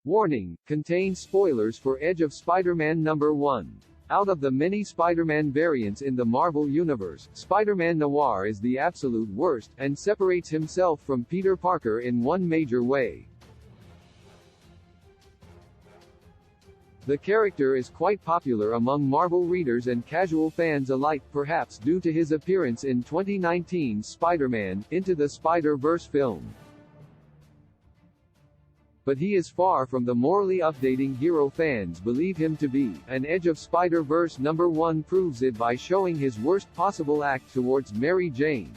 Warning, contains spoilers for Edge of Spider-Man number 1. Out of the many Spider-Man variants in the Marvel Universe, Spider-Man Noir is the absolute worst, and separates himself from Peter Parker in one major way. The character is quite popular among Marvel readers and casual fans alike, perhaps due to his appearance in 2019's Spider-Man: Into the Spider-Verse film. But he is far from the morally updating hero fans believe him to be, and Edge of Spider-Verse number 1 proves it by showing his worst possible act towards Mary Jane.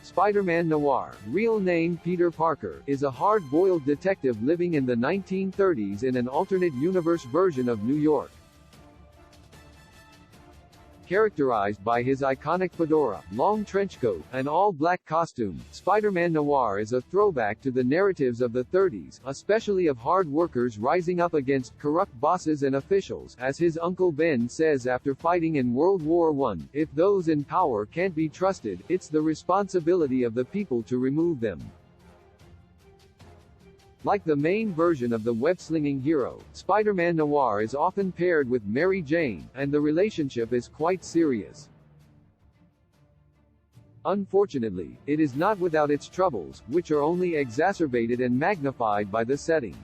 Spider-Man Noir, real name Peter Parker, is a hard-boiled detective living in the 1930s in an alternate universe version of New York. Characterized by his iconic fedora, long trenchcoat, and all-black costume, Spider-Man Noir is a throwback to the narratives of the 30s, especially of hard workers rising up against corrupt bosses and officials, as his Uncle Ben says after fighting in World War I, "If those in power can't be trusted, it's the responsibility of the people to remove them." Like the main version of the web-slinging hero, Spider-Man Noir is often paired with Mary Jane, and the relationship is quite serious. Unfortunately, it is not without its troubles, which are only exacerbated and magnified by the setting.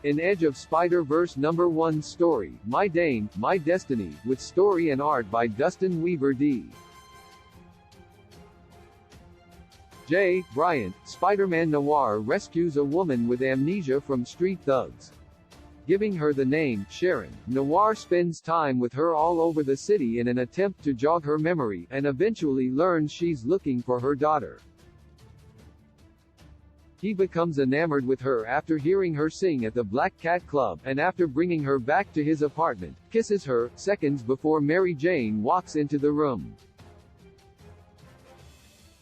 In Edge of Spider-Verse number 1 story, My Dane, My Destiny, with story and art by Dustin Weaver D. J. Bryant, Spider-Man Noir rescues a woman with amnesia from street thugs. Giving her the name Sharon, Noir spends time with her all over the city in an attempt to jog her memory, and eventually learns she's looking for her daughter. He becomes enamored with her after hearing her sing at the Black Cat Club, and after bringing her back to his apartment, kisses her, seconds before Mary Jane walks into the room.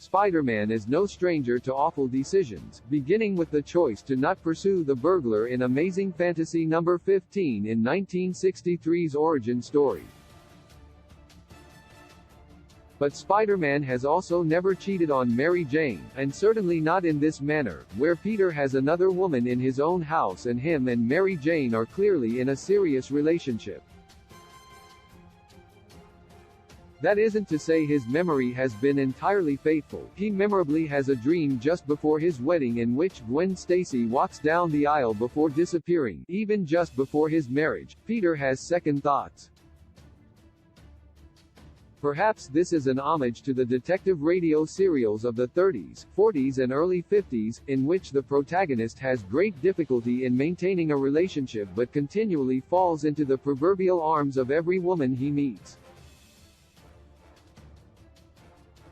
Spider-Man is no stranger to awful decisions, beginning with the choice to not pursue the burglar in Amazing Fantasy number 15 in 1963's origin story. But Spider-Man has also never cheated on Mary Jane, and certainly not in this manner, where Peter has another woman in his own house and him and Mary Jane are clearly in a serious relationship. That isn't to say his memory has been entirely faithful. He memorably has a dream just before his wedding in which Gwen Stacy walks down the aisle before disappearing. Even just before his marriage, Peter has second thoughts. Perhaps this is an homage to the detective radio serials of the 30s, 40s and early 50s, in which the protagonist has great difficulty in maintaining a relationship but continually falls into the proverbial arms of every woman he meets.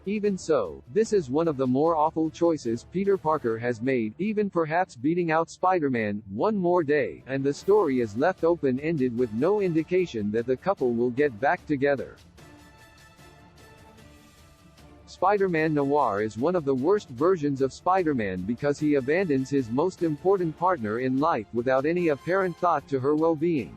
Even so, this is one of the more awful choices Peter Parker has made, even perhaps beating out Spider-Man one more day, and the story is left open-ended with no indication that the couple will get back together. Spider-Man Noir is one of the worst versions of Spider-Man because he abandons his most important partner in life without any apparent thought to her well-being.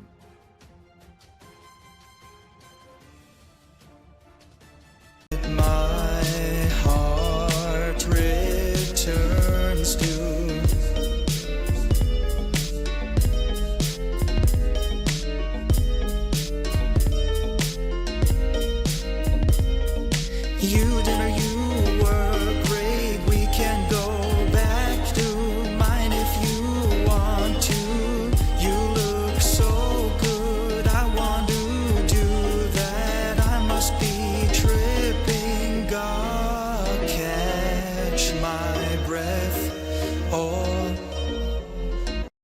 You